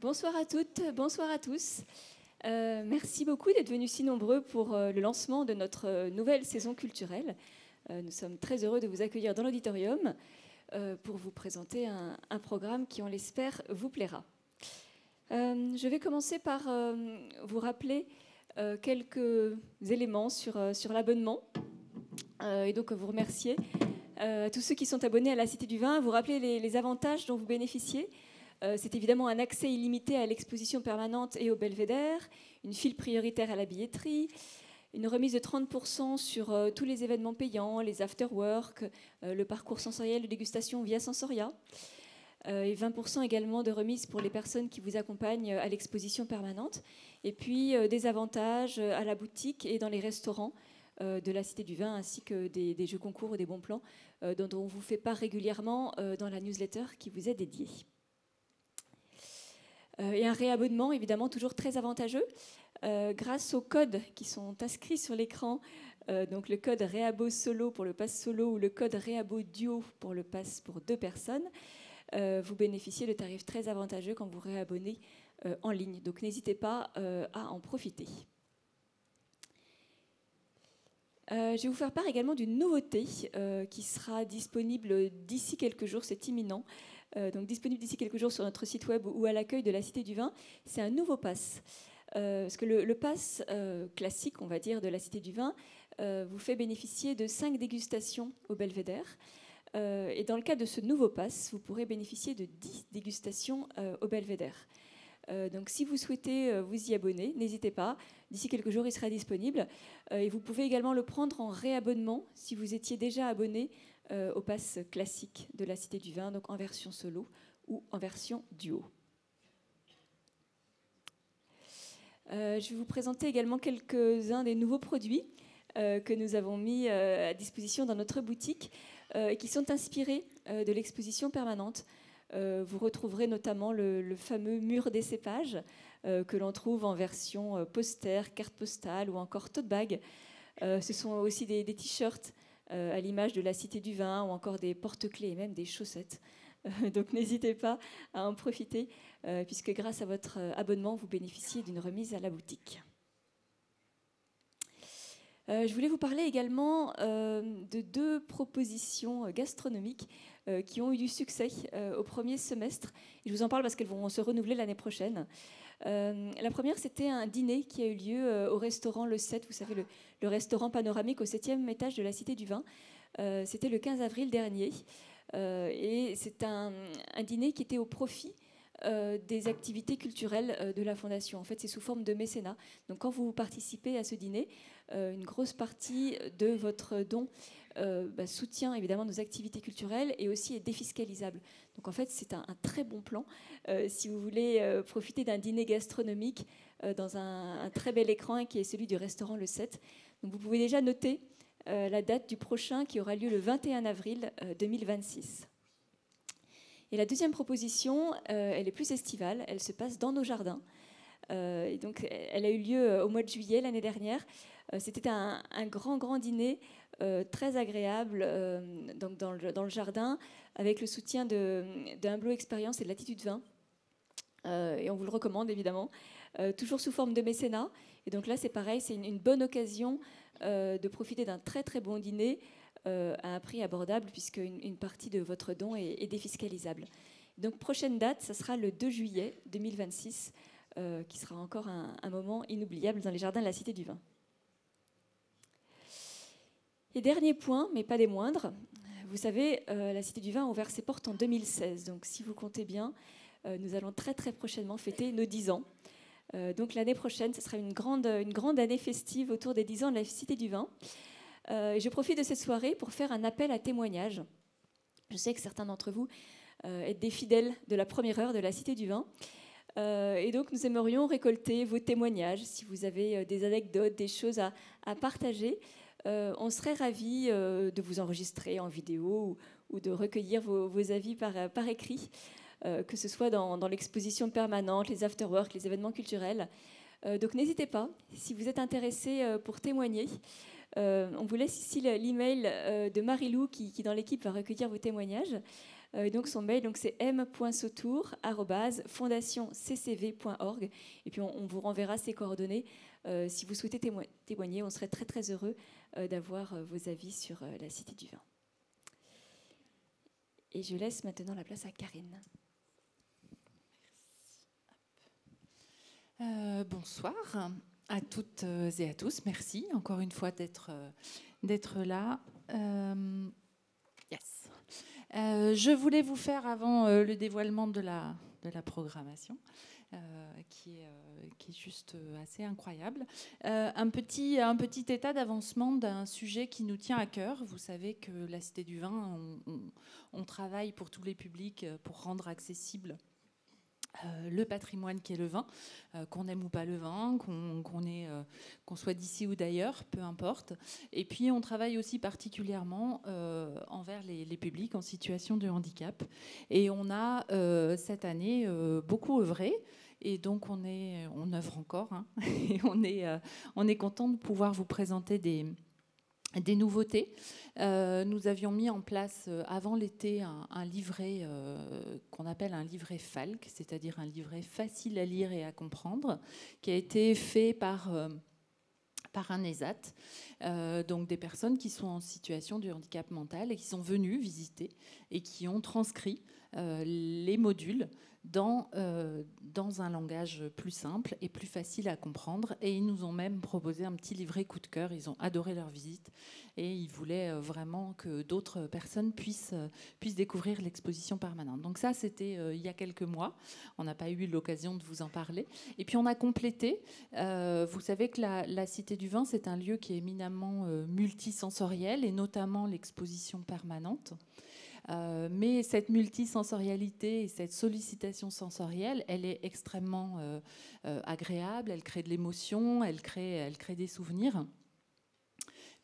Bonsoir à toutes, bonsoir à tous. Merci beaucoup d'être venus si nombreux pour le lancement de notre nouvelle saison culturelle. Nous sommes très heureux de vous accueillir dans l'auditorium pour vous présenter un programme qui, on l'espère, vous plaira. Je vais commencer par vous rappeler quelques éléments sur l'abonnement et donc vous remercier tous ceux qui sont abonnés à la Cité du Vin, vous rappeler les avantages dont vous bénéficiez. C'est évidemment un accès illimité à l'exposition permanente et au belvédère, une file prioritaire à la billetterie, une remise de 30% sur tous les événements payants, les after-work, le parcours sensoriel de dégustation via Sensoria, et 20% également de remise pour les personnes qui vous accompagnent à l'exposition permanente, et puis des avantages à la boutique et dans les restaurants de la Cité du Vin, ainsi que des jeux concours ou des bons plans dont on vous fait part régulièrement dans la newsletter qui vous est dédiée. Et un réabonnement, évidemment, toujours très avantageux, grâce aux codes qui sont inscrits sur l'écran, donc le code Réabo Solo pour le pass solo ou le code Réabo Duo pour le pass pour 2 personnes. Vous bénéficiez de tarifs très avantageux quand vous réabonnez en ligne. Donc n'hésitez pas à en profiter. Je vais vous faire part également d'une nouveauté qui sera disponible d'ici quelques jours, c'est imminent. Donc disponible d'ici quelques jours sur notre site web ou à l'accueil de la Cité du Vin. C'est un nouveau pass. Parce que le pass classique, on va dire, de la Cité du Vin vous fait bénéficier de 5 dégustations au belvédère. Et dans le cas de ce nouveau pass, vous pourrez bénéficier de 10 dégustations au belvédère. Donc si vous souhaitez vous y abonner, n'hésitez pas. D'ici quelques jours, il sera disponible. Et vous pouvez également le prendre en réabonnement si vous étiez déjà abonné au pass classique de la Cité du Vin, donc en version solo ou en version duo. Je vais vous présenter également quelques-uns des nouveaux produits que nous avons mis à disposition dans notre boutique et qui sont inspirés de l'exposition permanente. Vous retrouverez notamment le fameux mur des cépages que l'on trouve en version poster, carte postale ou encore tote bag. Ce sont aussi des t-shirts à l'image de la Cité du Vin ou encore des porte-clés et même des chaussettes. Donc n'hésitez pas à en profiter puisque grâce à votre abonnement, vous bénéficiez d'une remise à la boutique. Je voulais vous parler également de 2 propositions gastronomiques qui ont eu du succès au premier semestre. Et je vous en parle parce qu'elles vont se renouveler l'année prochaine. La première, c'était un dîner qui a eu lieu au restaurant Le 7, vous savez, le restaurant panoramique au 7e étage de la Cité du Vin. C'était le 15 avril dernier. Et c'est un dîner qui était au profit des activités culturelles de la Fondation. En fait, c'est sous forme de mécénat. Donc, quand vous participez à ce dîner, une grosse partie de votre don soutient évidemment nos activités culturelles et aussi est défiscalisable. Donc, en fait, c'est un très bon plan si vous voulez profiter d'un dîner gastronomique dans un très bel écran qui est celui du restaurant Le 7. Donc, vous pouvez déjà noter la date du prochain qui aura lieu le 21 avril 2026. Et la deuxième proposition, elle est plus estivale, elle se passe dans nos jardins. Et donc, elle a eu lieu au mois de juillet l'année dernière. C'était un grand dîner très agréable donc dans le jardin avec le soutien de Humblo Expérience et de Latitude Vin. Et on vous le recommande évidemment, toujours sous forme de mécénat. Et donc là, c'est pareil, c'est une bonne occasion de profiter d'un très bon dîner à un prix abordable puisque une partie de votre don est défiscalisable. Donc prochaine date, ça sera le 2 juillet 2026, qui sera encore un moment inoubliable dans les jardins de la Cité du Vin. Et dernier point, mais pas des moindres, vous savez, la Cité du Vin a ouvert ses portes en 2016. Donc si vous comptez bien, nous allons très prochainement fêter nos 10 ans. Donc l'année prochaine, ce sera une grande année festive autour des 10 ans de la Cité du Vin. Je profite de cette soirée pour faire un appel à témoignages. Je sais que certains d'entre vous êtes des fidèles de la première heure de la Cité du Vin. Et donc nous aimerions récolter vos témoignages. Si vous avez des anecdotes, des choses à partager, on serait ravis de vous enregistrer en vidéo ou de recueillir vos avis par écrit, que ce soit dans l'exposition permanente, les afterworks, les événements culturels. Donc n'hésitez pas, si vous êtes intéressé pour témoigner. On vous laisse ici l'email de Marie-Lou qui dans l'équipe va recueillir vos témoignages. Donc son mail, donc c'est m.sautour@fondationccv.org. Et puis on vous renverra ses coordonnées. Si vous souhaitez témoigner, on serait très très heureux d'avoir vos avis sur la Cité du Vin. Et je laisse maintenant la place à Karine. Bonsoir à toutes et à tous. Merci encore une fois d'être là. Yes. Je voulais vous faire, avant le dévoilement de la programmation, qui est juste assez incroyable, un petit état d'avancement d'un sujet qui nous tient à cœur. Vous savez que la Cité du Vin, on travaille pour tous les publics pour rendre accessible le patrimoine qui est le vin, qu'on aime ou pas le vin, qu'on soit d'ici ou d'ailleurs, peu importe. Et puis on travaille aussi particulièrement envers les publics en situation de handicap. Et on a cette année beaucoup œuvré. Et donc on œuvre encore, hein, et on est content de pouvoir vous présenter des nouveautés. Nous avions mis en place avant l'été un livret qu'on appelle un livret FALC, c'est-à-dire un livret facile à lire et à comprendre, qui a été fait par un ESAT, donc des personnes qui sont en situation de handicap mental et qui sont venues visiter et qui ont transcrit les modules dans un langage plus simple et plus facile à comprendre. Et ils nous ont même proposé un petit livret coup de cœur. Ils ont adoré leur visite et ils voulaient vraiment que d'autres personnes puissent découvrir l'exposition permanente. Donc ça, c'était il y a quelques mois. On n'a pas eu l'occasion de vous en parler. Et puis on a complété. Vous savez que la Cité du Vin, c'est un lieu qui est éminemment multisensoriel, et notamment l'exposition permanente. Mais cette multisensorialité et cette sollicitation sensorielle, elle est extrêmement agréable, elle crée de l'émotion, elle crée des souvenirs.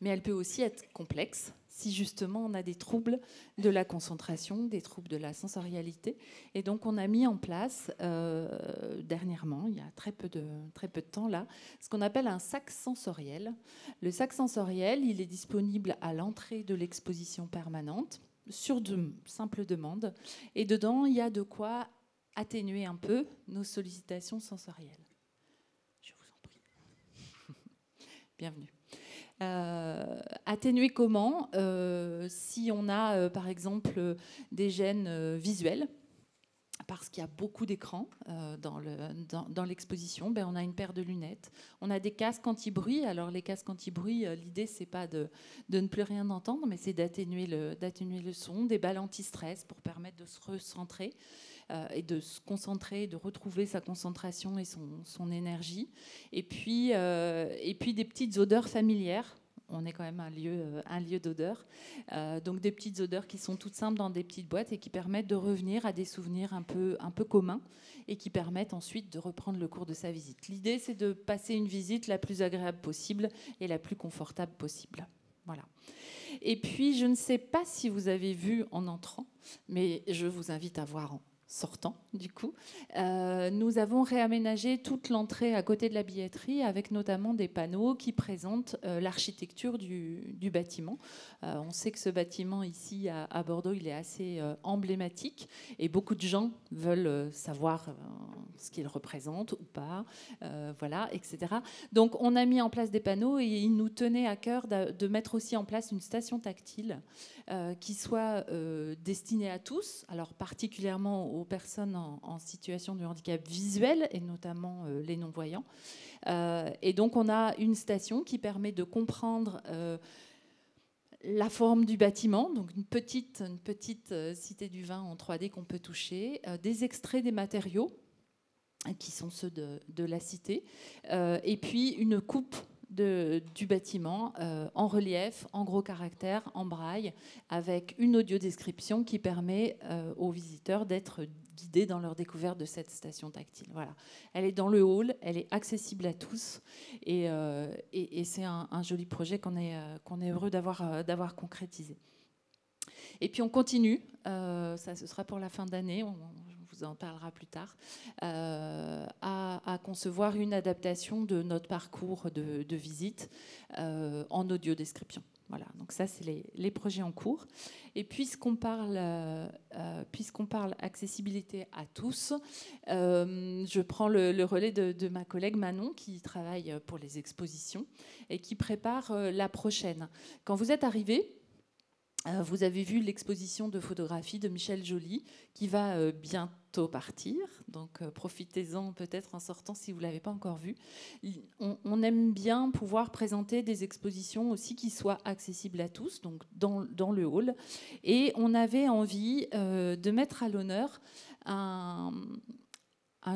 Mais elle peut aussi être complexe si justement on a des troubles de la concentration, des troubles de la sensorialité. Et donc on a mis en place dernièrement, il y a très peu de temps là, ce qu'on appelle un sac sensoriel. Le sac sensoriel, il est disponible à l'entrée de l'exposition permanente, sur de simples demandes. Et dedans, il y a de quoi atténuer un peu nos sollicitations sensorielles. Je vous en prie. Bienvenue. Atténuer comment si on a, par exemple, des gènes visuels, parce qu'il y a beaucoup d'écrans dans l'exposition, on a une paire de lunettes. On a des casques anti-bruit. Alors les casques anti-bruit, l'idée, c'est pas de ne plus rien entendre, mais c'est d'atténuer le son, des balles anti-stress pour permettre de se recentrer et de se concentrer, de retrouver sa concentration et son énergie. Et puis des petites odeurs familières. On est quand même un lieu d'odeur. Donc des petites odeurs qui sont toutes simples dans des petites boîtes et qui permettent de revenir à des souvenirs un peu communs et qui permettent ensuite de reprendre le cours de sa visite. L'idée, c'est de passer une visite la plus agréable possible et la plus confortable possible. Voilà. Et puis, je ne sais pas si vous avez vu en entrant, mais je vous invite à voir en sortant, du coup. Nous avons réaménagé toute l'entrée à côté de la billetterie avec notamment des panneaux qui présentent l'architecture du bâtiment. On sait que ce bâtiment ici à Bordeaux, il est assez emblématique et beaucoup de gens veulent savoir ce qu'il représente ou pas, voilà, etc. Donc on a mis en place des panneaux et il nous tenait à cœur de mettre aussi en place une station tactile qui soit destinée à tous, alors particulièrement aux personnes en situation de handicap visuel et notamment les non-voyants. Et donc on a une station qui permet de comprendre la forme du bâtiment, donc une petite cité du vin en 3D qu'on peut toucher, des extraits des matériaux qui sont ceux de la cité, et puis une coupe du bâtiment en relief, en gros caractères, en braille, avec une audiodescription qui permet aux visiteurs d'être guidés dans leur découverte de cette station tactile. Voilà. Elle est dans le hall, elle est accessible à tous, et c'est un joli projet qu'on est heureux d'avoir concrétisé. Et puis on continue, ça ce sera pour la fin d'année, on vous en parlera plus tard, à concevoir une adaptation de notre parcours de visite en audiodescription. Voilà, donc ça, c'est les projets en cours. Et puisqu'on parle accessibilité à tous, je prends le relais de ma collègue Manon, qui travaille pour les expositions et qui prépare la prochaine. Quand vous êtes arrivés, vous avez vu l'exposition de photographie de Michel Joly qui va bientôt partir. Donc profitez-en peut-être en sortant si vous ne l'avez pas encore vu. On aime bien pouvoir présenter des expositions aussi qui soient accessibles à tous, donc dans le hall. Et on avait envie de mettre à l'honneur un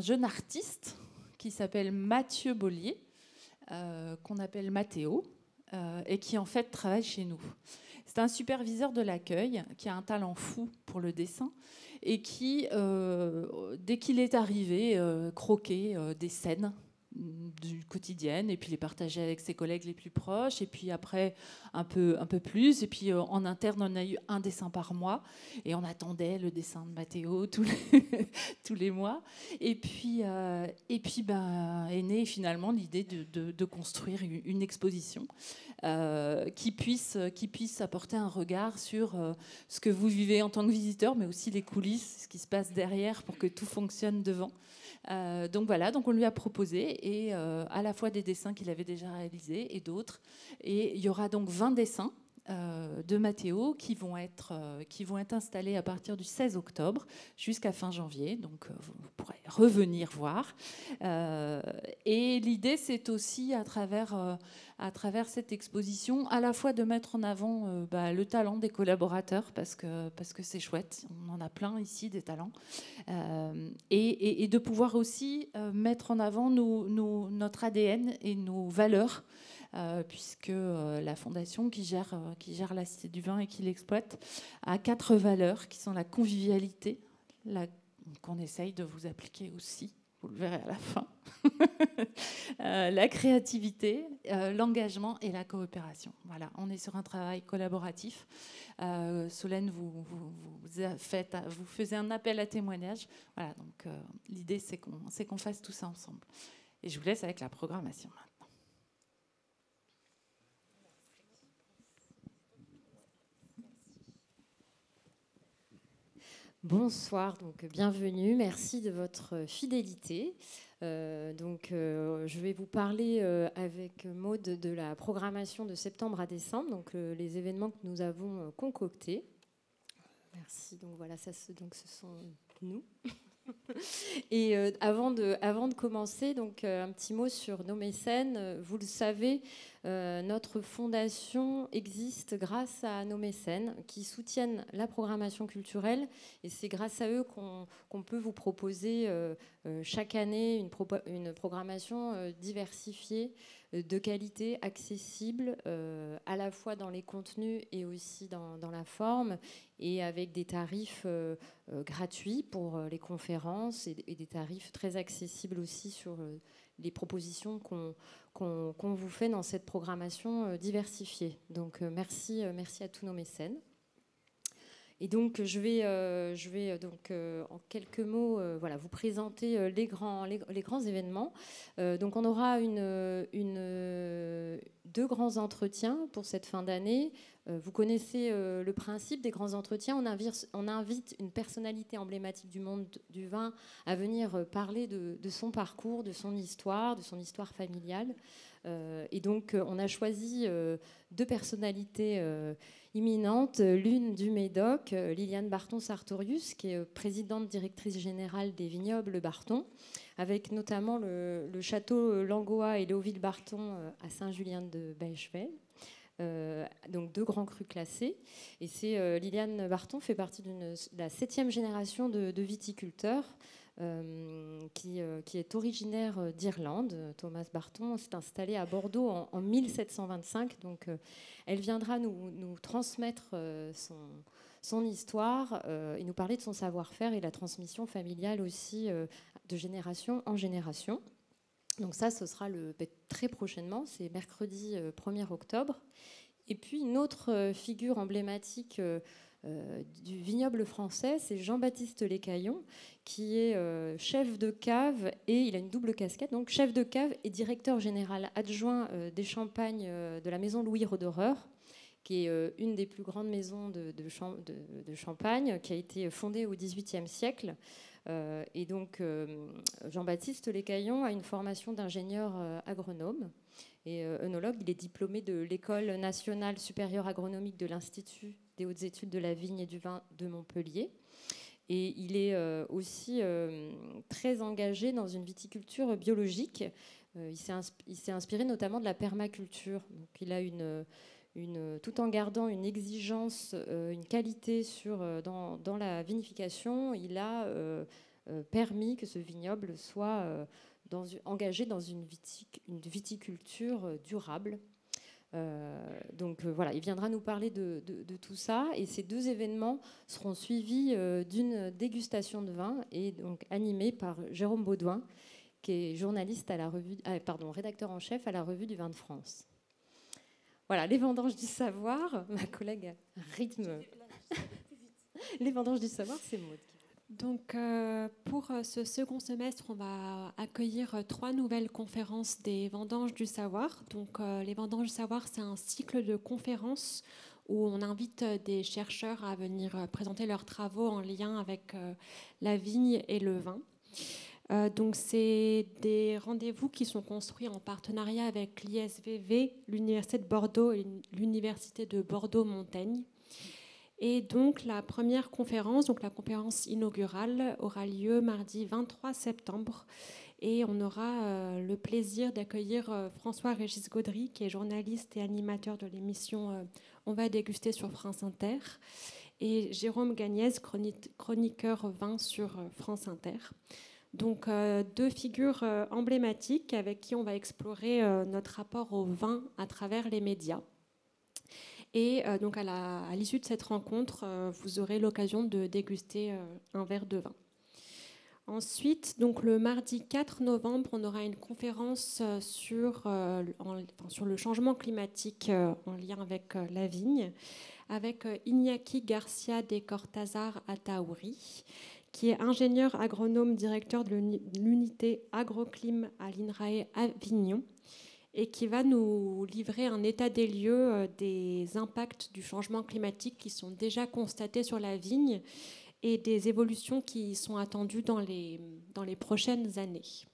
jeune artiste qui s'appelle Mathieu Bollier, qu'on appelle Mathéo, et qui en fait travaille chez nous. C'est un superviseur de l'accueil qui a un talent fou pour le dessin et qui, dès qu'il est arrivé, croquait des scènes du quotidien et puis les partageait avec ses collègues les plus proches et puis après un peu plus et puis en interne on a eu un dessin par mois et on attendait le dessin de Mathéo tous les mois et puis est née finalement l'idée de construire une exposition qui puisse apporter un regard sur ce que vous vivez en tant que visiteur mais aussi les coulisses, ce qui se passe derrière pour que tout fonctionne devant. Donc voilà, donc on lui a proposé et à la fois des dessins qu'il avait déjà réalisés et d'autres. Et il y aura donc 20 dessins de Mathéo qui vont être installés à partir du 16 octobre jusqu'à fin janvier. Donc vous pourrez revenir voir. Et l'idée, c'est aussi à travers cette exposition, à la fois de mettre en avant le talent des collaborateurs, parce que c'est chouette, on en a plein ici des talents, et de pouvoir aussi mettre en avant notre ADN et nos valeurs, puisque la fondation qui gère la Cité du Vin et qui l'exploite a 4 valeurs qui sont la convivialité, qu'on essaye de vous appliquer aussi, vous le verrez à la fin, la créativité, l'engagement et la coopération. Voilà, on est sur un travail collaboratif. Solène, vous faisiez un appel à témoignage. Voilà, donc l'idée, c'est qu'on fasse tout ça ensemble. Et je vous laisse avec la programmation maintenant. Bonsoir, donc bienvenue, merci de votre fidélité. Je vais vous parler avec Maud de la programmation de septembre à décembre, donc les événements que nous avons concoctés. Merci, donc voilà, ce sont nous. Et avant de commencer, donc un petit mot sur nos mécènes. Vous le savez, notre fondation existe grâce à nos mécènes qui soutiennent la programmation culturelle, et c'est grâce à eux qu'on peut vous proposer chaque année une programmation diversifiée, de qualité, accessible, à la fois dans les contenus et aussi dans la forme, et avec des tarifs gratuits pour les conférences et des tarifs très accessibles aussi sur les propositions qu'on vous fait dans cette programmation diversifiée. Donc merci à tous nos mécènes. Et donc je vais donc en quelques mots vous présenter les grands événements. Donc on aura deux grands entretiens pour cette fin d'année. Vous connaissez le principe des grands entretiens. On invite une personnalité emblématique du monde du vin à venir parler de son parcours, de son histoire familiale. Et donc on a choisi deux personnalités imminente, l'une du Médoc, Liliane Barton-Sartorius, qui est présidente directrice générale des vignobles Barton, avec notamment le château Langoa et Léoville-Barton à Saint-Julien de Bechevel. Donc 2 grands crus classés. Et Liliane Barton fait partie de la 7e génération de viticulteurs qui est originaire d'Irlande. Thomas Barton s'est installé à Bordeaux en 1725. Donc elle viendra nous transmettre son histoire et nous parler de son savoir-faire et la transmission familiale aussi de génération en génération. Donc ça, ce sera très prochainement, c'est mercredi 1er octobre. Et puis une autre figure emblématique du vignoble français, c'est Jean-Baptiste Lécaillon, qui est chef de cave, et il a une double casquette, donc chef de cave et directeur général adjoint des champagnes de la maison Louis Roederer. qui est une des plus grandes maisons de Champagne, qui a été fondée au XVIIIe siècle. Et donc, Jean-Baptiste Lécaillon a une formation d'ingénieur agronome et œnologue. Il est diplômé de l'École nationale supérieure agronomique de l'Institut des hautes études de la vigne et du vin de Montpellier. Et il est aussi très engagé dans une viticulture biologique. Il s'est inspiré notamment de la permaculture. Donc, il a tout en gardant une exigence, une qualité dans la vinification, il a permis que ce vignoble soit engagé dans une viticulture durable. Voilà, il viendra nous parler de tout ça. Et ces deux événements seront suivis d'une dégustation de vin et donc animée par Jérôme Baudouin, qui est journaliste à la rédacteur en chef à la Revue du Vin de France. Voilà, les vendanges du savoir. Ma collègue rythme. Les vendanges du savoir, c'est Maud. Donc, pour ce second semestre, on va accueillir 3 nouvelles conférences des vendanges du savoir. Donc, les vendanges du savoir, c'est un cycle de conférences où on invite des chercheurs à venir présenter leurs travaux en lien avec la vigne et le vin. Donc, c'est des rendez-vous qui sont construits en partenariat avec l'ISVV, l'Université de Bordeaux et l'Université de Bordeaux-Montaigne. Et donc, la première conférence, donc la conférence inaugurale, aura lieu mardi 23 septembre. Et on aura le plaisir d'accueillir François-Régis Gaudry, qui est journaliste et animateur de l'émission On va déguster sur France Inter, et Jérôme Gagnez, chroniqueur vin sur France Inter. Donc, 2 figures emblématiques avec qui on va explorer notre rapport au vin à travers les médias. Et donc, à l'issue de cette rencontre, vous aurez l'occasion de déguster un verre de vin. Ensuite, donc, le mardi 4 novembre, on aura une conférence sur le changement climatique en lien avec la vigne, avec Iñaki Garcia de Cortázar Ataouri, qui est ingénieur agronome, directeur de l'unité agroclim à l'INRAE Avignon, et qui va nous livrer un état des lieux des impacts du changement climatique qui sont déjà constatés sur la vigne et des évolutions qui sont attendues dans les prochaines années.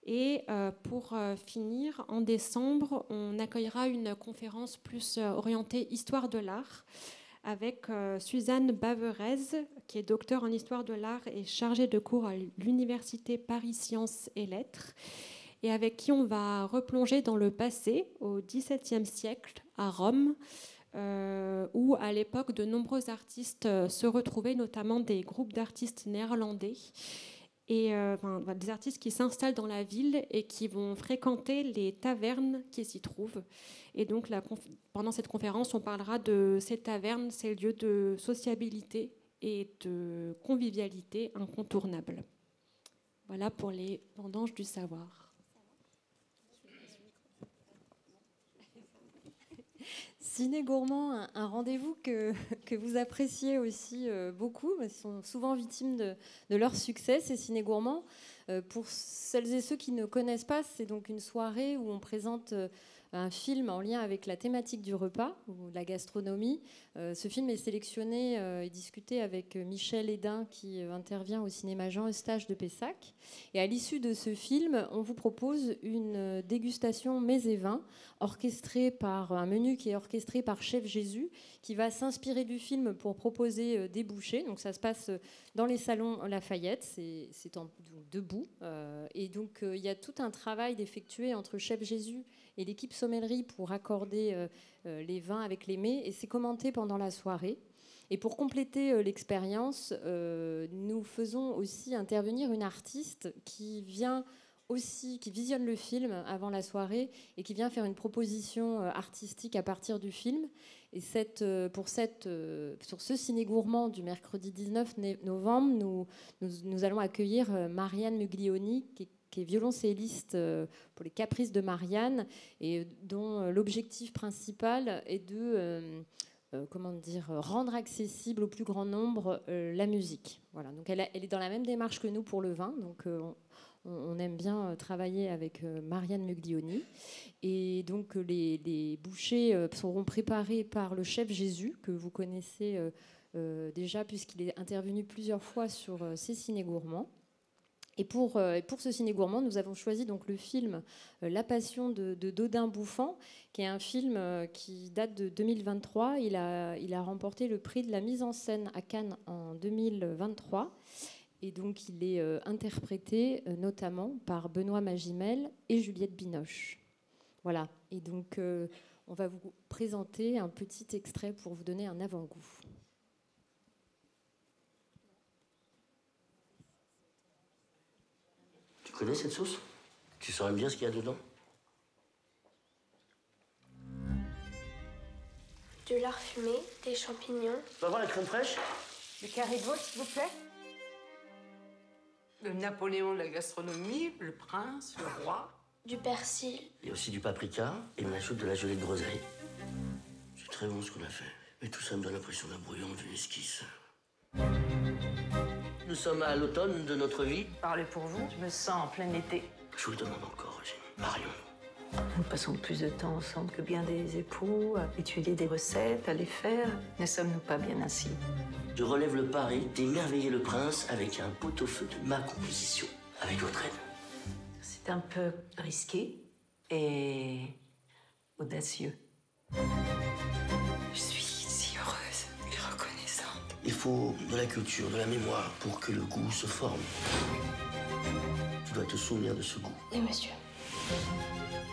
Et pour finir, en décembre, on accueillera une conférence plus orientée histoire de l'art, avec Suzanne Baverez, qui est docteure en histoire de l'art et chargée de cours à l'Université Paris Sciences et Lettres, et avec qui on va replonger dans le passé, au XVIIe siècle, à Rome, où à l'époque de nombreux artistes se retrouvaient, notamment des groupes d'artistes néerlandais, et des artistes qui s'installent dans la ville et qui vont fréquenter les tavernes qui s'y trouvent. Et donc, pendant cette conférence, on parlera de ces tavernes, ces lieux de sociabilité et de convivialité incontournables. Voilà pour les vendanges du savoir. Ciné Gourmand, un rendez-vous que vous appréciez aussi beaucoup. Ils sont souvent victimes de leur succès, ces Ciné Gourmands. Pour celles et ceux qui ne connaissent pas, c'est donc une soirée où on présente un film en lien avec la thématique du repas ou de la gastronomie. Ce film est sélectionné et discuté avec Michel Hédin, qui intervient au cinéma Jean Eustache de Pessac. Et à l'issue de ce film, on vous propose une dégustation mets et vins, orchestrée par un menu qui est orchestré par Chef Jésus, qui va s'inspirer du film pour proposer des bouchées. Donc ça se passe dans les salons Lafayette, c'est debout. Et donc il y a tout un travail d'effectuer entre Chef Jésus et l'équipe sommellerie pour accorder les vins avec les mets, et c'est commenté pendant la soirée. Et pour compléter l'expérience, nous faisons aussi intervenir une artiste qui visionne le film avant la soirée et qui vient faire une proposition artistique à partir du film. Et sur ce ciné gourmand du mercredi 19 novembre, nous allons accueillir Marianne Muglioni, qui est violoncelliste pour les Caprices de Marianne, et dont l'objectif principal est de rendre accessible au plus grand nombre la musique. Voilà. Donc elle est dans la même démarche que nous pour le vin. Donc on aime bien travailler avec Marianne Muglioni. Et donc les bouchées seront préparées par le chef Jésus, que vous connaissez déjà puisqu'il est intervenu plusieurs fois sur ces ciné-gourmands. Et pour ce ciné-gourmand, nous avons choisi donc le film La Passion de Dodin Bouffant, qui est un film qui date de 2023. Il a remporté le prix de la mise en scène à Cannes en 2023. Et donc il est interprété notamment par Benoît Magimel et Juliette Binoche. Voilà. Et donc on va vous présenter un petit extrait pour vous donner un avant-goût. Tu connais cette sauce? Tu saurais bien ce qu'il y a dedans? Du lard fumé, des champignons. Tu vas voir la crème fraîche? Du carré de veau, s'il vous plaît. Le Napoléon de la gastronomie, le prince, le roi. Du persil. Il y a aussi du paprika et on ajoute de la gelée de groseille. C'est très bon ce qu'on a fait. Mais tout ça me donne l'impression d'un brouillon, d'une esquisse. Nous sommes à l'automne de notre vie. Parlez pour vous, je me sens en plein été. Je vous le demande encore, Eugénie. Marions-nous. Nous passons plus de temps ensemble que bien des époux, à étudier des recettes, à les faire. Ne sommes-nous pas bien ainsi? Je relève le pari d'émerveiller le prince avec un pot-au-feu de ma composition, avec votre aide. C'est un peu risqué et audacieux. Je suis si heureuse et reconnaissante. Il faut de la culture, de la mémoire pour que le goût se forme. Tu dois te souvenir de ce goût. Et monsieur.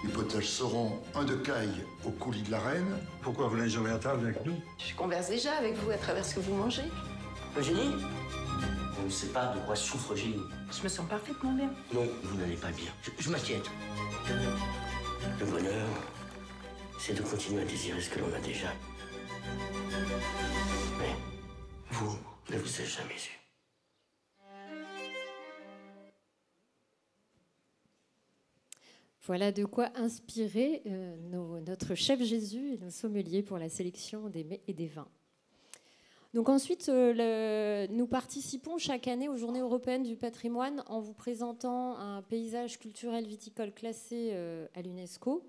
Les potages seront un de caille au coulis de la reine. Pourquoi vous n'êtes jamais à table avec nous? Je converse déjà avec vous à travers ce que vous mangez. Eugénie? On ne sait pas de quoi souffre Eugénie. Je me sens parfaitement bien. Non, vous n'allez pas bien. Je m'inquiète. Le bonheur, c'est de continuer à désirer ce que l'on a déjà. Mais vous ne vous êtes jamais eu. Voilà de quoi inspirer notre chef Jésus et nos sommeliers pour la sélection des mets et des vins. Donc ensuite, nous participons chaque année aux Journées européennes du patrimoine en vous présentant un paysage culturel viticole classé à l'UNESCO.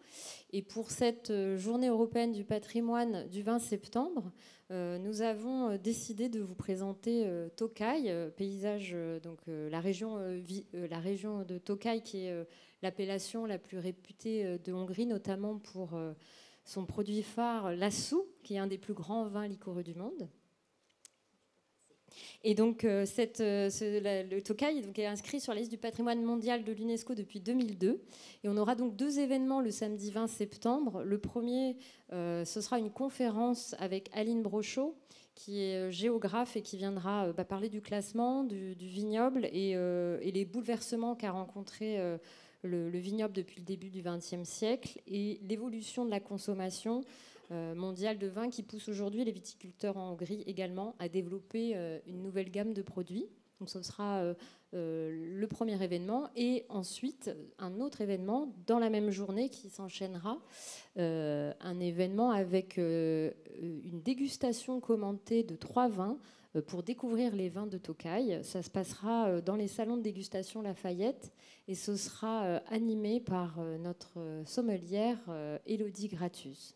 Et pour cette Journée européenne du patrimoine du 20 septembre, nous avons décidé de vous présenter Tokaï, paysage, donc la région de Tokaï qui est l'appellation la plus réputée de Hongrie, notamment pour son produit phare, l'Assou, qui est un des plus grands vins liquoreux du monde. Et donc, le Tokaï est inscrit sur la liste du patrimoine mondial de l'UNESCO depuis 2002. Et on aura donc 2 événements le samedi 20 septembre. Le premier, ce sera une conférence avec Aline Brochot, qui est géographe et qui viendra parler du classement du vignoble et les bouleversements qu'a rencontré le vignoble depuis le début du XXe siècle et l'évolution de la consommation mondiale de vin qui pousse aujourd'hui les viticulteurs en Hongrie également à développer une nouvelle gamme de produits. Donc ce sera le premier événement. Et ensuite, un autre événement dans la même journée qui s'enchaînera, un événement avec une dégustation commentée de 3 vins pour découvrir les vins de Tokaï. Ça se passera dans les salons de dégustation Lafayette et ce sera animé par notre sommelière Élodie Gratus.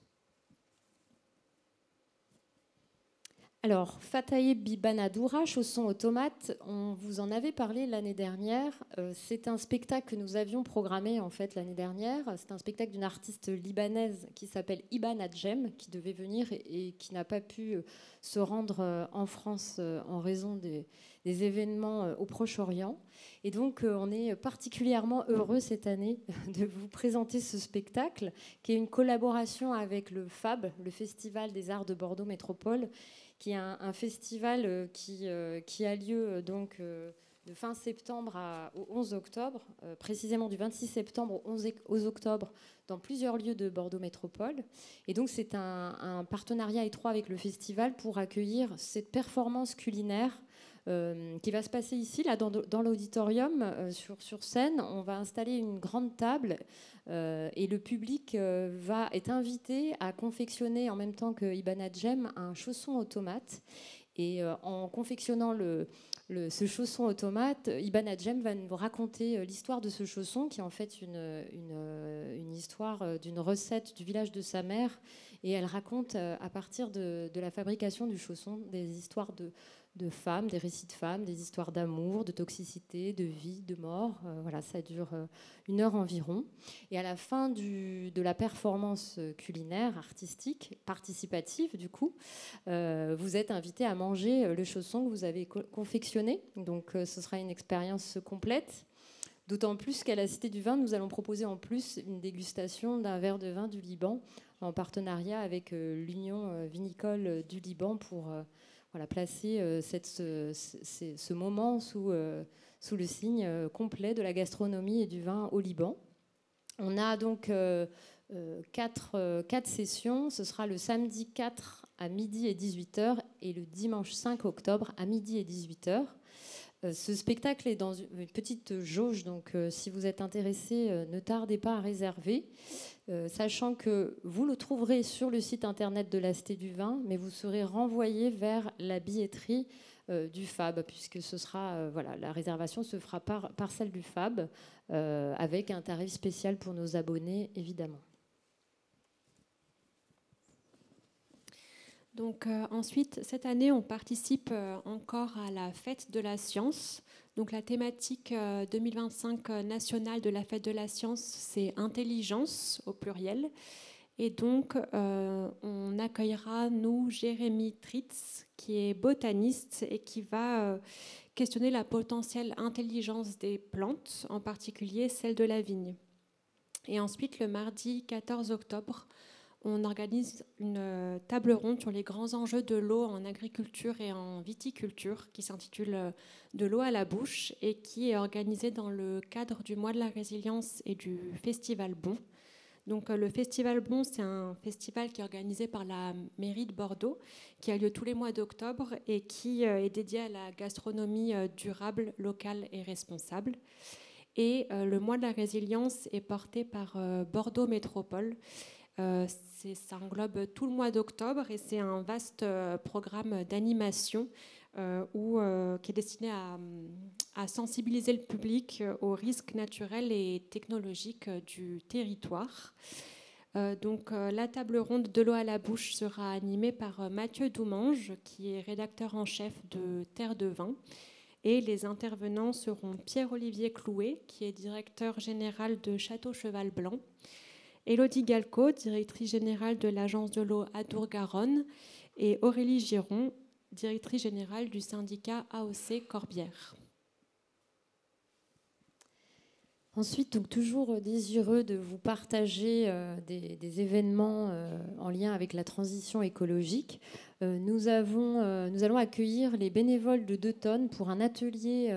Alors, Fataye Bibanadoura, chaussons aux tomates, on vous en avait parlé l'année dernière. C'est un spectacle que nous avions programmé en fait l'année dernière. C'est un spectacle d'une artiste libanaise qui s'appelle Iban Adjem, qui devait venir et qui n'a pas pu se rendre en France en raison des événements au Proche-Orient. Et donc, on est particulièrement heureux cette année de vous présenter ce spectacle, qui est une collaboration avec le FAB, le Festival des Arts de Bordeaux Métropole, qui est un festival qui a lieu donc de fin septembre au 11 octobre, précisément du 26 septembre au 11 octobre, dans plusieurs lieux de Bordeaux Métropole. Et donc c'est un partenariat étroit avec le festival pour accueillir cette performance culinaire qui va se passer ici, là, dans l'auditorium, sur scène. On va installer une grande table et le public est invité à confectionner en même temps que Iban Adjem un chausson aux tomates. Et en confectionnant ce chausson automate, Iban Adjem va nous raconter l'histoire de ce chausson, qui est en fait une histoire d'une recette du village de sa mère. Et elle raconte, à partir de la fabrication du chausson, des histoires de femmes, des récits de femmes, des histoires d'amour, de toxicité, de vie, de mort. Voilà, ça dure 1 heure environ. Et à la fin de la performance culinaire, artistique, participative du coup, vous êtes invité à manger le chausson que vous avez confectionné. Donc ce sera une expérience complète. D'autant plus qu'à la Cité du Vin, nous allons proposer en plus une dégustation d'un verre de vin du Liban en partenariat avec l'Union vinicole du Liban pour placer ce moment sous le signe complet de la gastronomie et du vin au Liban. On a donc 4 sessions. Ce sera le samedi 4 à midi et 18h et le dimanche 5 octobre à midi et 18h. Ce spectacle est dans une petite jauge, donc si vous êtes intéressé, ne tardez pas à réserver, sachant que vous le trouverez sur le site internet de la Cité du Vin, mais vous serez renvoyé vers la billetterie du FAB, puisque ce sera, la réservation se fera par celle du FAB, avec un tarif spécial pour nos abonnés, évidemment. Donc ensuite, cette année, on participe encore à la Fête de la Science. Donc la thématique 2025 nationale de la Fête de la Science, c'est intelligence au pluriel. Et donc, on accueillera, nous, Jérémy Tritz, qui est botaniste et qui va questionner la potentielle intelligence des plantes, en particulier celle de la vigne. Et ensuite, le mardi 14 octobre, on organise une table ronde sur les grands enjeux de l'eau en agriculture et en viticulture qui s'intitule « De l'eau à la bouche » et qui est organisée dans le cadre du mois de la résilience et du Festival Bon. Donc, le Festival Bon, c'est un festival qui est organisé par la mairie de Bordeaux, qui a lieu tous les mois d'octobre et qui est dédié à la gastronomie durable, locale et responsable. Et le mois de la résilience est porté par Bordeaux Métropole. Ça englobe tout le mois d'octobre et c'est un vaste programme d'animation qui est destiné à sensibiliser le public aux risques naturels et technologiques du territoire. Donc, la table ronde de l'eau à la bouche sera animée par Mathieu Doumange, qui est rédacteur en chef de Terre de Vin. Et les intervenants seront Pierre-Olivier Clouet, qui est directeur général de Château Cheval Blanc, Élodie Galco, directrice générale de l'Agence de l'eau Adour-Garonne, et Aurélie Giron, directrice générale du syndicat AOC Corbière. Ensuite, donc, toujours désireux de vous partager des événements en lien avec la transition écologique, nous allons accueillir les bénévoles de 2 tonnes pour un atelier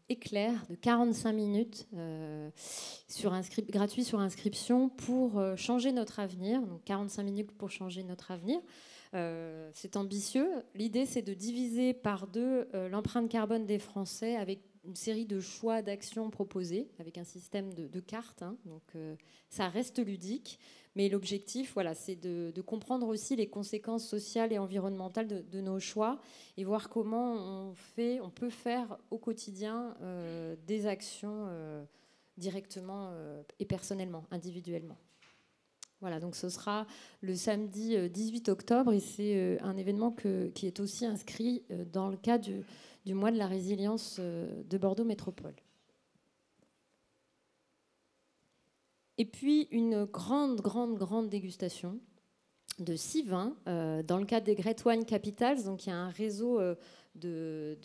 éclair de 45 minutes gratuit sur inscription pour changer notre avenir. Donc 45 minutes pour changer notre avenir. C'est ambitieux. L'idée, c'est de diviser par 2 l'empreinte carbone des Français avec une série de choix d'actions proposés, avec un système de cartes. Donc ça reste ludique. Mais l'objectif, c'est de comprendre aussi les conséquences sociales et environnementales de nos choix et voir comment on peut faire au quotidien des actions directement et personnellement, individuellement. Voilà, donc ce sera le samedi 18 octobre et c'est un événement qui est aussi inscrit dans le cadre du mois de la résilience de Bordeaux Métropole. Et puis une grande dégustation de 6 vins dans le cadre des Great Wine Capitals. Donc il y a un réseau de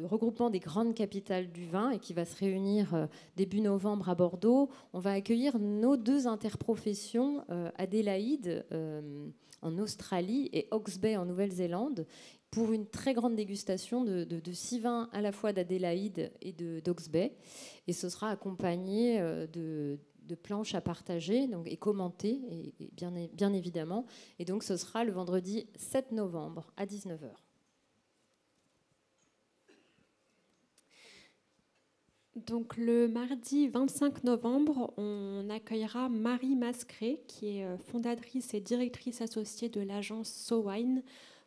regroupement des grandes capitales du vin et qui va se réunir début novembre à Bordeaux. On va accueillir nos 2 interprofessions, Adélaïde en Australie et Hawke's Bay en Nouvelle-Zélande, pour une très grande dégustation de 6 vins à la fois d'Adélaïde et d'Hawke's Bay. Et ce sera accompagné de planches à partager et commenter, et bien évidemment. Et donc, ce sera le vendredi 7 novembre à 19h. Donc, le mardi 25 novembre, on accueillera Marie Mascret, qui est fondatrice et directrice associée de l'agence SoWine,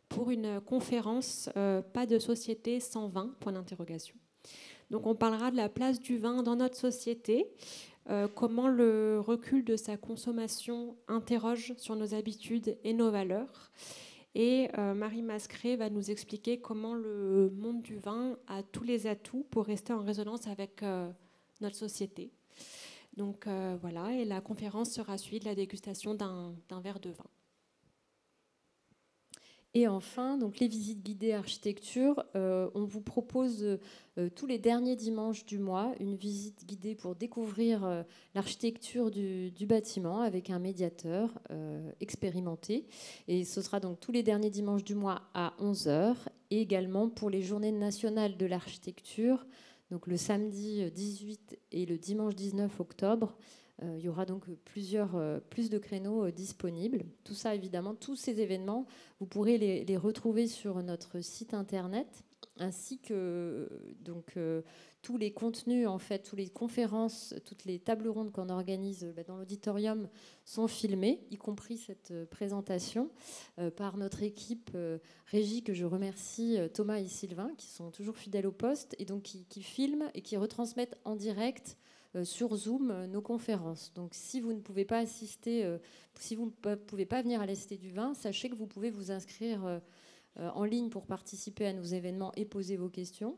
pour une conférence Pas de société sans vin, point d'interrogation. Donc on parlera de la place du vin dans notre société, comment le recul de sa consommation interroge sur nos habitudes et nos valeurs. Et Marie Mascret va nous expliquer comment le monde du vin a tous les atouts pour rester en résonance avec notre société. Donc voilà, et la conférence sera suivie de la dégustation d'un verre de vin. Et enfin, donc les visites guidées architecture, on vous propose tous les derniers dimanches du mois une visite guidée pour découvrir l'architecture du bâtiment avec un médiateur expérimenté. Et ce sera donc tous les derniers dimanches du mois à 11h, et également pour les journées nationales de l'architecture, donc le samedi 18 et le dimanche 19 octobre. Il y aura donc plus de créneaux disponibles. Tout ça, évidemment, tous ces événements, vous pourrez les retrouver sur notre site internet, ainsi que donc, tous les contenus, en fait, toutes les conférences, toutes les tables rondes qu'on organise dans l'auditorium sont filmées, y compris cette présentation, par notre équipe régie, que je remercie, Thomas et Sylvain, qui sont toujours fidèles au poste, et donc qui filment et qui retransmettent en direct sur Zoom nos conférences. Donc si vous ne pouvez pas assister, si vous ne pouvez pas venir à la Cité du Vin, sachez que vous pouvez vous inscrire en ligne pour participer à nos événements et poser vos questions,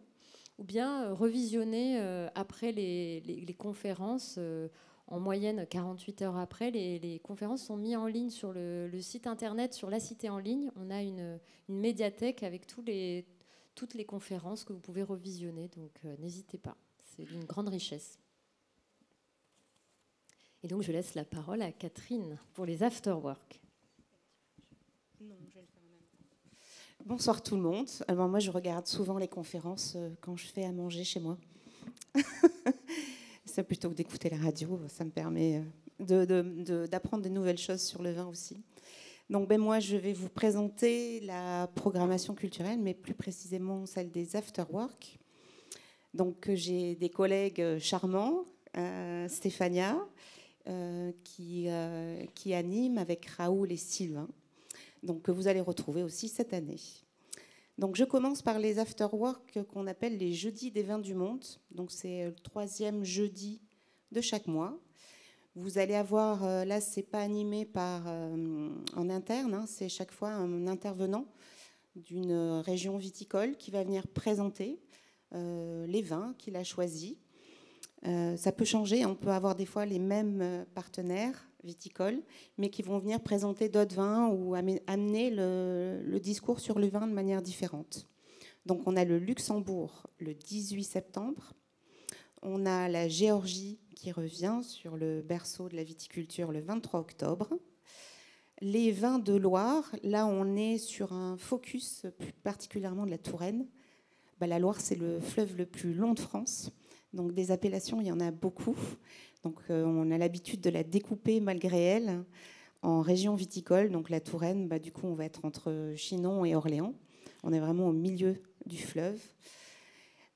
ou bien revisionner après les conférences. En moyenne, 48 heures après, les conférences sont mises en ligne sur le site internet, sur la Cité en ligne. On a une médiathèque avec toutes les conférences que vous pouvez revisionner, donc n'hésitez pas, c'est d'une grande richesse. Et donc, je laisse la parole à Catherine pour les after-work. Bonsoir tout le monde. Alors, moi, je regarde souvent les conférences quand je fais à manger chez moi. C'est plutôt que d'écouter la radio, ça me permet d'apprendre de nouvelles choses sur le vin aussi. Donc, moi, je vais vous présenter la programmation culturelle, mais plus précisément celle des after-work. Donc, j'ai des collègues charmants, Stéphania, qui anime avec Raoul et Sylvain, donc que vous allez retrouver aussi cette année. Donc je commence par les after-work qu'on appelle les jeudis des vins du monde. Donc c'est le 3e jeudi de chaque mois. Vous allez avoir, là c'est pas animé par en interne, hein, c'est chaque fois un intervenant d'une région viticole qui va venir présenter les vins qu'il a choisis. Ça peut changer, on peut avoir des fois les mêmes partenaires viticoles, mais qui vont venir présenter d'autres vins ou amener le discours sur le vin de manière différente. Donc on a le Luxembourg le 18 septembre, on a la Géorgie qui revient sur le berceau de la viticulture le 23 octobre. Les vins de Loire, là on est sur un focus plus particulièrement de la Touraine. La Loire c'est le fleuve le plus long de France. Donc des appellations, il y en a beaucoup. Donc on a l'habitude de la découper malgré elle en région viticole. Donc la Touraine, du coup on va être entre Chinon et Orléans. On est vraiment au milieu du fleuve.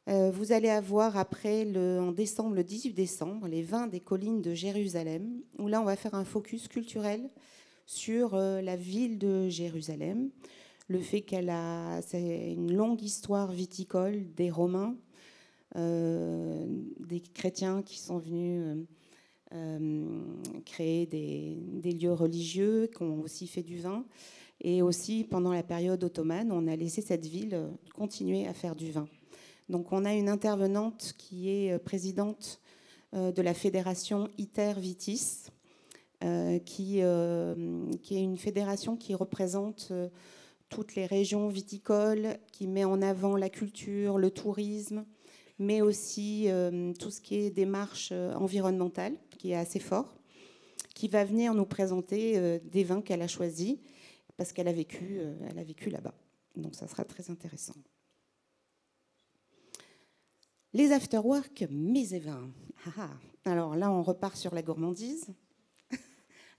Vous allez avoir après, en décembre, le 18 décembre, les vins des collines de Jérusalem, où là on va faire un focus culturel sur la ville de Jérusalem. Le fait c'est une longue histoire viticole des Romains, des chrétiens qui sont venus créer des lieux religieux, qui ont aussi fait du vin. Et aussi, pendant la période ottomane, on a laissé cette ville continuer à faire du vin. Donc on a une intervenante qui est présidente de la fédération ITER Vitis, qui est une fédération qui représente toutes les régions viticoles, qui met en avant la culture, le tourisme, mais aussi tout ce qui est démarche environnementale, qui est assez fort, qui va venir nous présenter des vins qu'elle a choisis, parce qu'elle a vécu là-bas. Donc ça sera très intéressant. Les after-work, mets et vins. Alors là, on repart sur la gourmandise,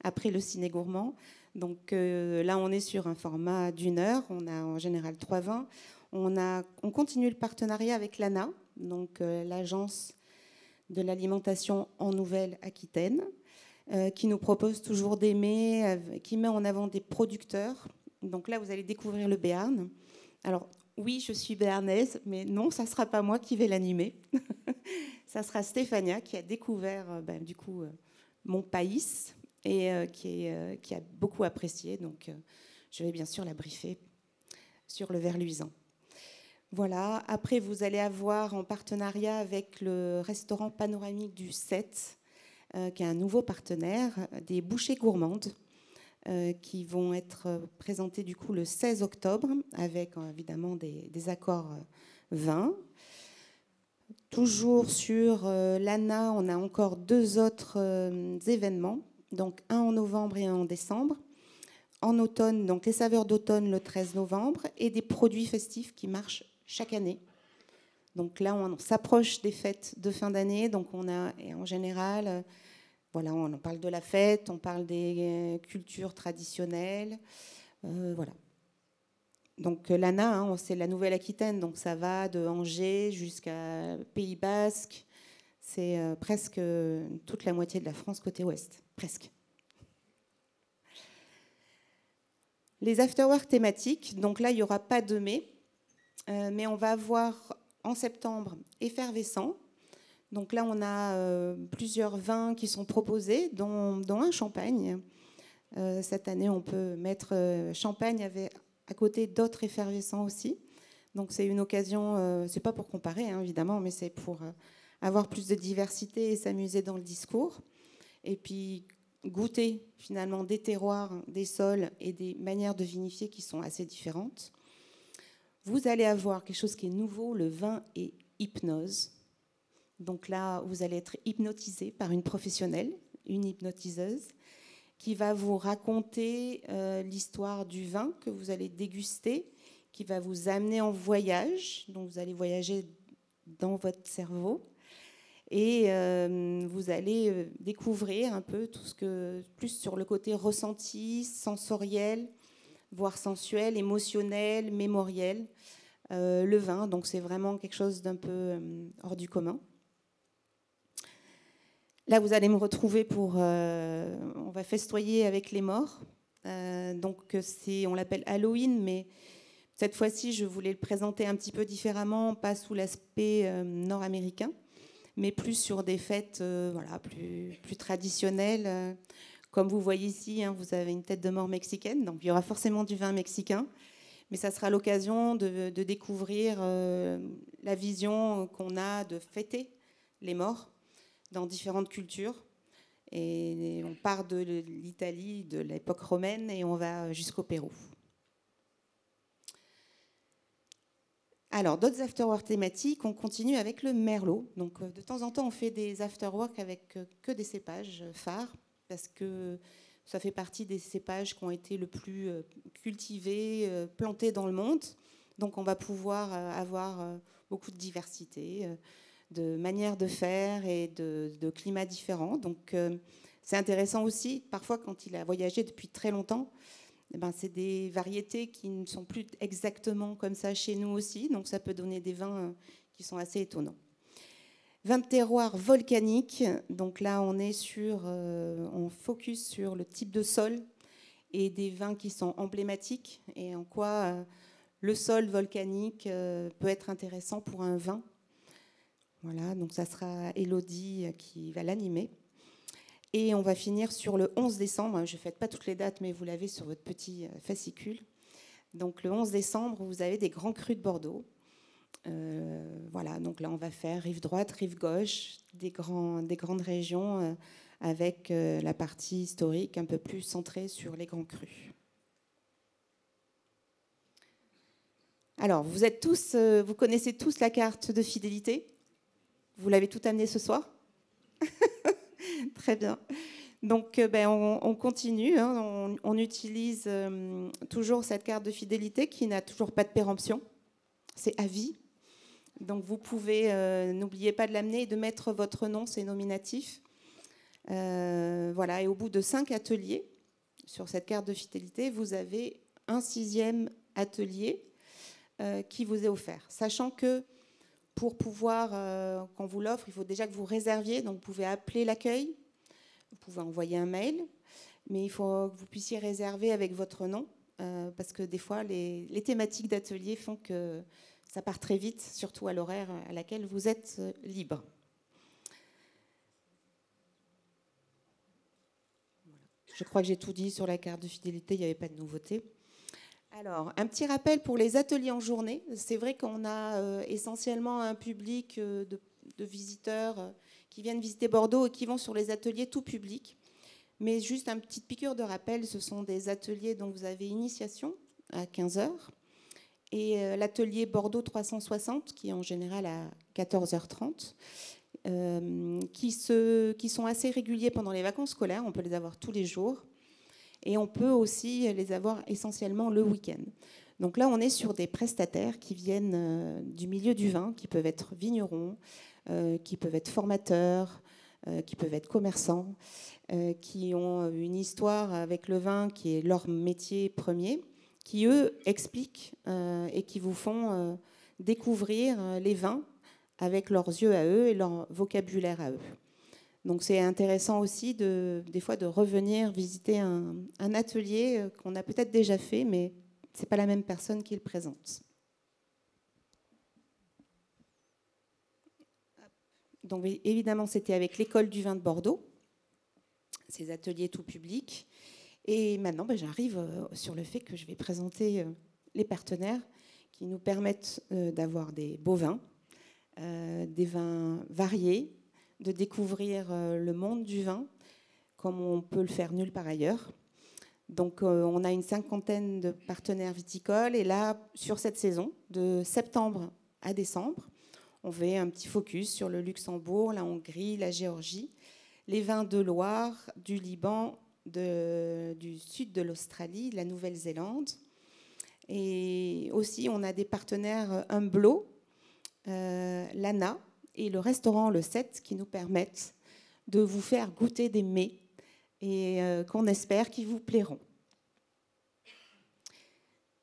après le ciné gourmand. Donc là, on est sur un format d'1 heure. On a en général 3 vins. On continue le partenariat avec l'ANA, donc l'agence de l'alimentation en Nouvelle-Aquitaine, qui nous propose toujours qui met en avant des producteurs Donc là, vous allez découvrir le Béarn. Alors, oui, je suis béarnaise, mais non, ça ne sera pas moi qui vais l'animer. Ça sera Stéphania qui a découvert mon pays et qui a beaucoup apprécié. Donc, je vais bien sûr la briefer sur le ver luisant. Voilà. Après, vous allez avoir en partenariat avec le restaurant panoramique du 7, qui est un nouveau partenaire, des bouchées gourmandes, qui vont être présentées du coup le 16 octobre avec évidemment des accords vins. Toujours sur l'ANA, on a encore 2 autres événements, donc un en novembre et un en décembre. En automne, donc les saveurs d'automne le 13 novembre et des produits festifs qui marchent chaque année. Donc là, on s'approche des fêtes de fin d'année, donc on a en général... Voilà, on en parle de la fête, on parle des cultures traditionnelles, voilà. Donc l'ANA, c'est la Nouvelle-Aquitaine, donc ça va de Angers jusqu'à Pays Basque. C'est presque toute la moitié de la France côté ouest, presque. Les afterwork thématiques, donc là il n'y aura pas de mai, mais on va avoir en septembre Effervescent. Donc là, on a plusieurs vins qui sont proposés, dont un champagne. Cette année, on peut mettre champagne à côté d'autres effervescents aussi. Donc c'est une occasion, c'est pas pour comparer évidemment, mais c'est pour avoir plus de diversité et s'amuser dans le discours. Et puis goûter finalement des terroirs, des sols et des manières de vinifier qui sont assez différentes. Vous allez avoir quelque chose qui est nouveau, le vin et hypnose. Donc là, vous allez être hypnotisé par une professionnelle, une hypnotiseuse, qui va vous raconter l'histoire du vin que vous allez déguster, qui va vous amener en voyage. Donc vous allez voyager dans votre cerveau et vous allez découvrir un peu tout ce que, plus sur le côté ressenti, sensoriel, voire sensuel, émotionnel, mémoriel. Le vin, donc c'est vraiment quelque chose d'un peu hors du commun. Là, vous allez me retrouver on va festoyer avec les morts. Donc, on l'appelle Halloween, mais cette fois-ci, je voulais le présenter un petit peu différemment, pas sous l'aspect nord-américain, mais plus sur des fêtes plus traditionnelles. Comme vous voyez ici, vous avez une tête de mort mexicaine, donc il y aura forcément du vin mexicain. Mais ça sera l'occasion de découvrir la vision qu'on a de fêter les morts dans différentes cultures. Et on part de l'Italie, de l'époque romaine, et on va jusqu'au Pérou. Alors, d'autres afterwork thématiques, on continue avec le merlot. Donc, de temps en temps, on fait des afterwork avec que des cépages phares, parce que ça fait partie des cépages qui ont été le plus cultivés, plantés dans le monde. Donc, on va pouvoir avoir beaucoup de diversité, de manières de faire et de climats différents. Donc, c'est intéressant aussi. Parfois, quand il a voyagé depuis très longtemps, c'est des variétés qui ne sont plus exactement comme ça chez nous aussi. Donc, ça peut donner des vins qui sont assez étonnants. Vin de terroir volcanique. Donc là, on focus sur le type de sol et des vins qui sont emblématiques et en quoi le sol volcanique peut être intéressant pour un vin. Voilà, donc ça sera Élodie qui va l'animer. Et on va finir sur le 11 décembre. Je ne fais pas toutes les dates, mais vous l'avez sur votre petit fascicule. Donc le 11 décembre, vous avez des grands crus de Bordeaux. Voilà, donc là, on va faire rive droite, rive gauche, des grandes régions avec la partie historique un peu plus centrée sur les grands crus. Alors, vous connaissez tous la carte de fidélité. Vous l'avez tout amené ce soir? Très bien. Donc, on continue. On utilise toujours cette carte de fidélité qui n'a toujours pas de péremption. C'est à vie. Donc, vous pouvez, n'oubliez pas de l'amener et de mettre votre nom, c'est nominatif. Voilà. Et au bout de 5 ateliers sur cette carte de fidélité, vous avez un 6e atelier qui vous est offert. Sachant que pour pouvoir, qu'on vous l'offre, il faut déjà que vous réserviez. Donc, vous pouvez appeler l'accueil, vous pouvez envoyer un mail, mais il faut que vous puissiez réserver avec votre nom parce que des fois, les thématiques d'atelier font que ça part très vite, surtout à l'horaire à laquelle vous êtes libre. Je crois que j'ai tout dit sur la carte de fidélité, il n'y avait pas de nouveauté. Alors, un petit rappel pour les ateliers en journée. C'est vrai qu'on a essentiellement un public de visiteurs qui viennent visiter Bordeaux et qui vont sur les ateliers tout public. Mais juste une petite piqûre de rappel, ce sont des ateliers dont vous avez initiation à 15h et l'atelier Bordeaux 360 qui est en général à 14h30. Qui sont assez réguliers pendant les vacances scolaires. On peut les avoir tous les jours. Et on peut aussi les avoir essentiellement le week-end. Donc là, on est sur des prestataires qui viennent du milieu du vin, qui peuvent être vignerons, qui peuvent être formateurs, qui peuvent être commerçants, qui ont une histoire avec le vin qui est leur métier premier, qui, eux, expliquent et qui vous font découvrir les vins avec leurs yeux à eux et leur vocabulaire à eux. Donc c'est intéressant aussi des fois de revenir visiter un atelier qu'on a peut-être déjà fait, mais ce n'est pas la même personne qui le présente. Donc évidemment, c'était avec l'École du vin de Bordeaux, ces ateliers tout publics. Et maintenant, j'arrive sur le fait que je vais présenter les partenaires qui nous permettent d'avoir des beaux vins, des vins variés, de découvrir le monde du vin comme on peut le faire nulle part ailleurs. Donc on a une 50aine de partenaires viticoles et là, sur cette saison, de septembre à décembre, on fait un petit focus sur le Luxembourg, la Hongrie, la Géorgie, les vins de Loire, du Liban, du sud de l'Australie, de la Nouvelle-Zélande. Et aussi, on a des partenaires Humblo, l'ANA et le restaurant Le 7 qui nous permettent de vous faire goûter des mets et qu'on espère qu'ils vous plairont.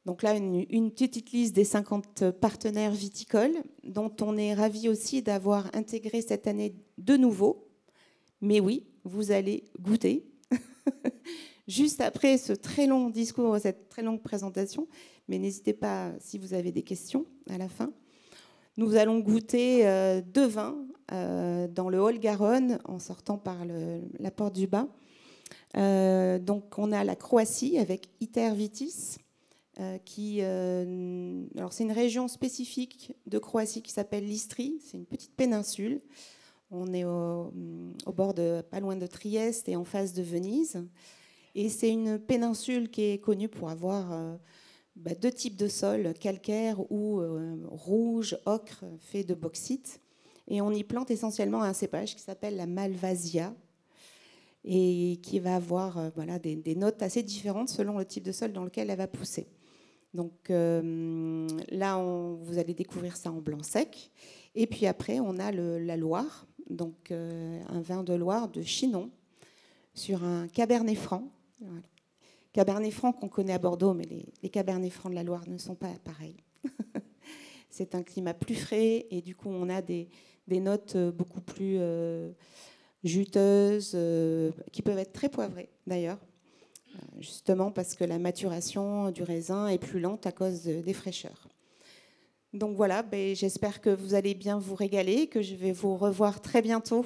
Donc là, une petite liste des 50 partenaires viticoles dont on est ravis aussi d'avoir intégré cette année de nouveau. Mais oui, vous allez goûter. Juste après ce très long discours, cette très longue présentation, mais n'hésitez pas si vous avez des questions à la fin. Nous allons goûter 2 vins dans le Haut-Garonne en sortant par la porte du bas. Donc on a la Croatie avec Iter Vitis, alors c'est une région spécifique de Croatie qui s'appelle l'Istrie. C'est une petite péninsule. On est au bord pas loin de Trieste et en face de Venise. Et c'est une péninsule qui est connue pour avoir 2 types de sols, calcaire ou rouge, ocre, fait de bauxite. Et on y plante essentiellement un cépage qui s'appelle la Malvasia et qui va avoir des notes assez différentes selon le type de sol dans lequel elle va pousser. Donc là, vous allez découvrir ça en blanc sec. Et puis après, on a la Loire, donc un vin de Loire de Chinon sur un Cabernet Franc. Voilà. Cabernet Franc qu'on connaît à Bordeaux, mais les Cabernets Francs de la Loire ne sont pas pareils. C'est un climat plus frais et du coup, on a des notes beaucoup plus juteuses, qui peuvent être très poivrées d'ailleurs, justement parce que la maturation du raisin est plus lente à cause des fraîcheurs. Donc voilà, j'espère que vous allez bien vous régaler, que je vais vous revoir très bientôt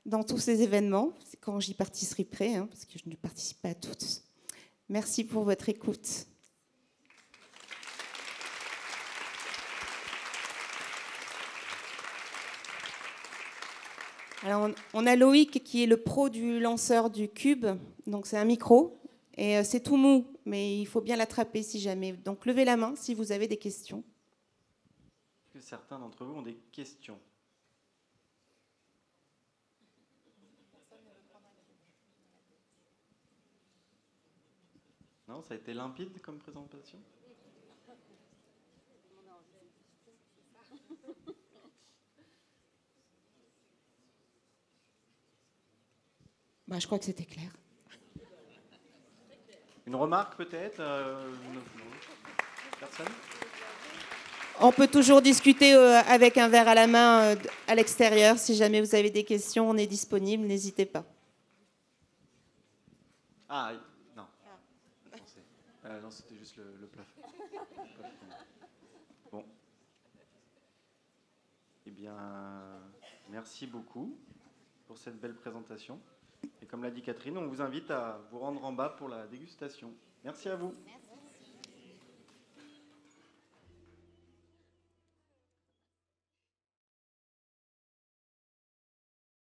dans tous ces événements, quand j'y participerai, parce que je ne participe pas à toutes. Merci pour votre écoute. Alors, on a Loïc qui est le pro du lanceur du cube, donc c'est un micro, et c'est tout mou, mais il faut bien l'attraper si jamais. Donc levez la main si vous avez des questions. Est-ce que certains d'entre vous ont des questions ? Non, ça a été limpide comme présentation ? Je crois que c'était clair. Une remarque peut-être Personne ? On peut toujours discuter avec un verre à la main à l'extérieur. Si jamais vous avez des questions, on est disponible, n'hésitez pas. Ah, non. Non, c'était juste le plafond. Bon. Eh bien, merci beaucoup pour cette belle présentation. Et comme l'a dit Catherine, on vous invite à vous rendre en bas pour la dégustation. Merci à vous. Merci.